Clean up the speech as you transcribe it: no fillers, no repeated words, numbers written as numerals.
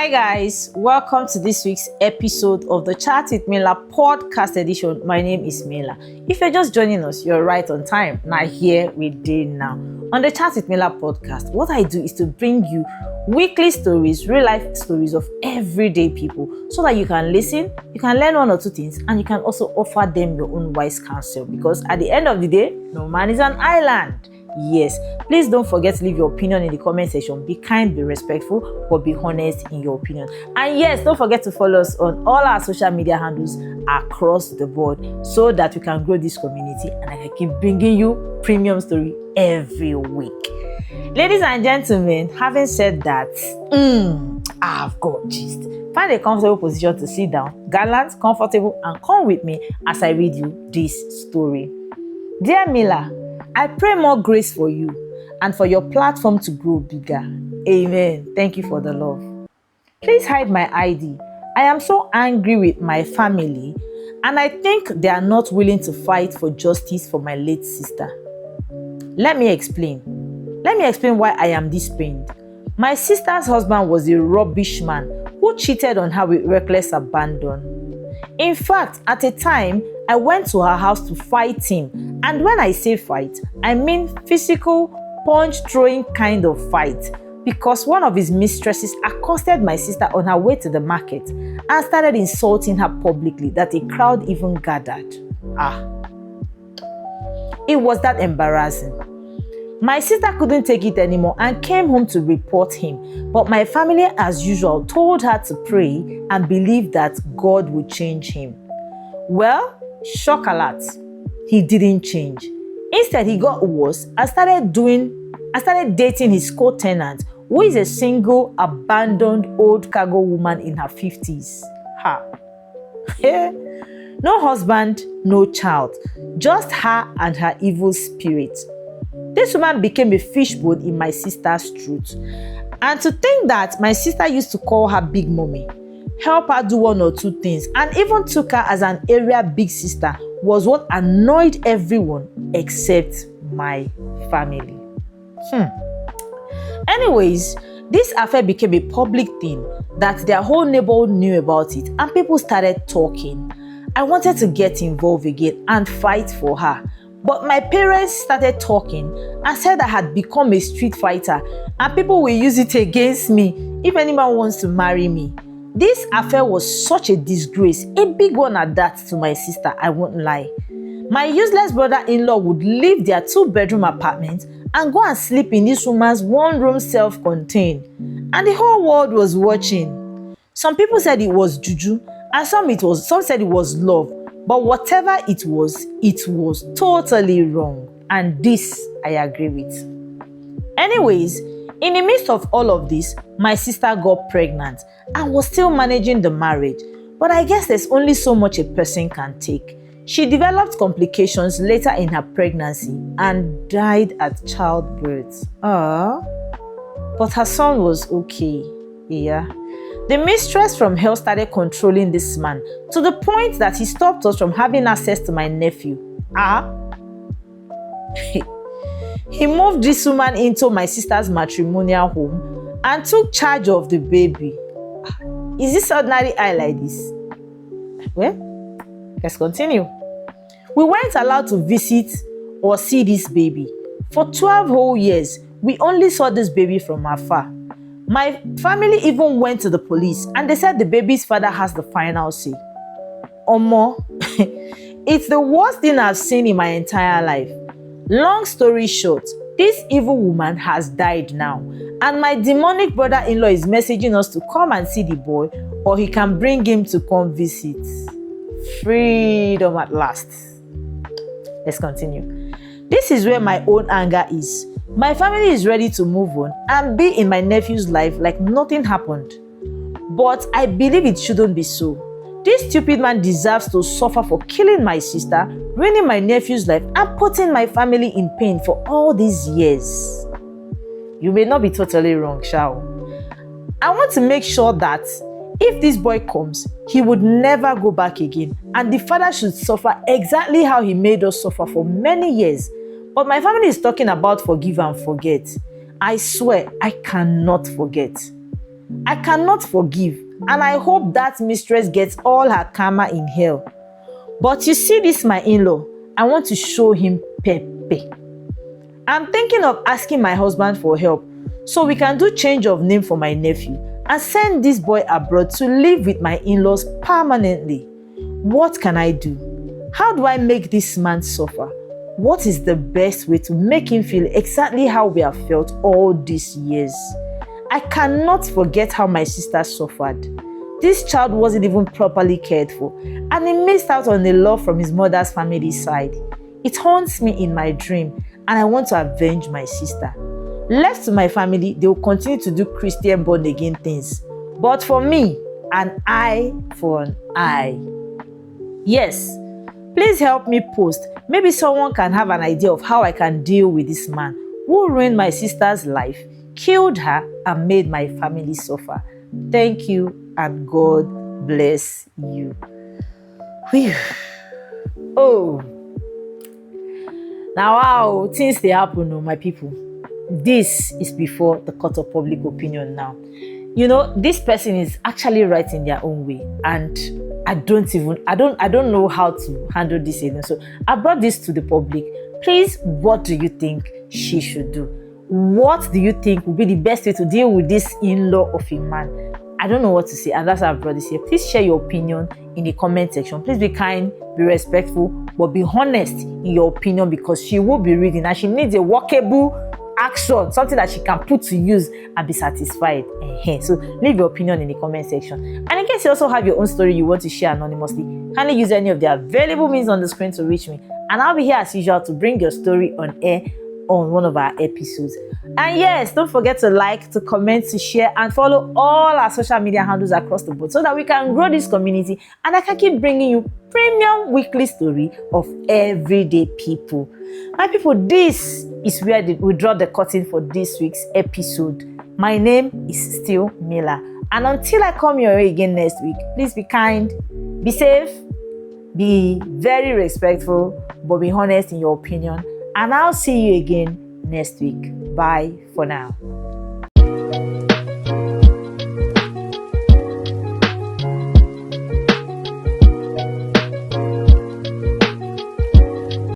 Hi guys, welcome to this week's episode of the Chat with Mela podcast edition. My name is Mela. If you're just joining us, you're right on time. Now here we did now. On the Chat with Mela podcast, what I do is to bring you weekly stories, real life stories of everyday people so that you can listen, you can learn one or two things, and you can also offer them your own wise counsel, because at the end of the day, no man is an island. Yes, please don't forget to leave your opinion in the comment section. Be kind, be respectful, but be honest in your opinion. And yes, don't forget to follow us on all our social media handles across the board so that we can grow this community and I can keep bringing you premium story every week. Ladies and gentlemen, having said that, I've got gist. Find a comfortable position to sit down, gallant, comfortable, and come with me as I read you this story. Dear Mila, I pray more grace for you and for your platform to grow bigger. Amen. Thank you for the love. Please hide my ID. I am so angry with my family and I think they are not willing to fight for justice for my late sister. Let me explain. Why I am this pained. My sister's husband was a rubbish man who cheated on her with reckless abandon. In fact, at a time, I went to her house to fight him. And when I say fight, I mean physical, punch-throwing kind of fight. Because one of his mistresses accosted my sister on her way to the market and started insulting her publicly that a crowd even gathered. It was that embarrassing. My sister couldn't take it anymore and came home to report him. But my family, as usual, told her to pray and believe that God would change him. Well, shock alert, he didn't change. Instead, he got worse and started dating his co-tenant, who is a single, abandoned old cargo woman in her 50s. No husband, no child, just her and her evil spirit. This woman became a fishbone in my sister's truth. And to think that my sister used to call her big mommy, help her do one or two things, and even took her as an area big sister was what annoyed everyone except my family. Anyways, this affair became a public thing that their whole neighborhood knew about it and people started talking. I wanted to get involved again and fight for her. But my parents started talking and said I had become a street fighter and people will use it against me if anyone wants to marry me. This affair was such a disgrace, a big one at that, to my sister, I won't lie. My useless brother-in-law would leave their 2-bedroom apartment and go and sleep in this woman's 1-room self-contained. And the whole world was watching. Some people said it was juju and some said it was love. But whatever it was totally wrong. And this I agree with. Anyways, in the midst of all of this, my sister got pregnant and was still managing the marriage. But I guess there's only so much a person can take. She developed complications later in her pregnancy and died at childbirth. But her son was okay. Yeah. The mistress from hell started controlling this man to the point that he stopped us from having access to my nephew. He moved this woman into my sister's matrimonial home and took charge of the baby. Is this ordinary eye like this? Well, let's continue. We weren't allowed to visit or see this baby. For 12 whole years, we only saw this baby from afar. My family even went to the police and they said the baby's father has the final say. Omo, it's the worst thing I've seen in my entire life. Long story short, this evil woman has died now and my demonic brother-in-law is messaging us to come and see the boy or he can bring him to come visit. Freedom at last. Let's continue. This is where my own anger is. My family is ready to move on and be in my nephew's life like nothing happened. But I believe it shouldn't be so. This stupid man deserves to suffer for killing my sister, ruining my nephew's life, and putting my family in pain for all these years. You may not be totally wrong, Shao. I want to make sure that if this boy comes, he would never go back again, and the father should suffer exactly how he made us suffer for many years. But my family is talking about forgive and forget. I swear I cannot forget. I cannot forgive, and I hope that mistress gets all her karma in hell. But you see this my in-law, I want to show him pepe. I'm thinking of asking my husband for help so we can do change of name for my nephew and send this boy abroad to live with my in-laws permanently. What can I do? How do I make this man suffer? What is the best way to make him feel exactly how we have felt all these years? I cannot forget how my sister suffered. This child wasn't even properly cared for, and he missed out on the love from his mother's family side. It haunts me in my dream, and I want to avenge my sister. Left to my family, they will continue to do Christian born again things. But for me, an eye for an eye. Yes, please help me post. Maybe someone can have an idea of how I can deal with this man who ruined my sister's life, killed her, and made my family suffer. Thank you, and God bless you. Whew. Oh. Now, wow, things they happen, oh, my people. This is before the court of public opinion now. You know, this person is actually right in their own way, and I don't know how to handle this again. So I brought this to the public. Please, what do you think she should do? What do you think would be the best way to deal with this in-law of a man? I don't know what to say, and that's why I brought this here. Please share your opinion in the comment section. Please be kind, be respectful, but be honest in your opinion, because she will be reading and she needs a workable action, something that she can put to use and be satisfied. So leave your opinion in the comment section. And in case you also have your own story you want to share anonymously, kindly use any of the available means on the screen to reach me, and I'll be here as usual to bring your story on air on one of our episodes. And yes, don't forget to like, to comment, to share, and follow all our social media handles across the board so that we can grow this community and I can keep bringing you premium weekly story of everyday people. My people, this is where we draw the curtain for this week's episode. My name is still Mila, and until I come your way again next week, please be kind, be safe, be very respectful, but be honest in your opinion. And I'll see you again next week. Bye for now.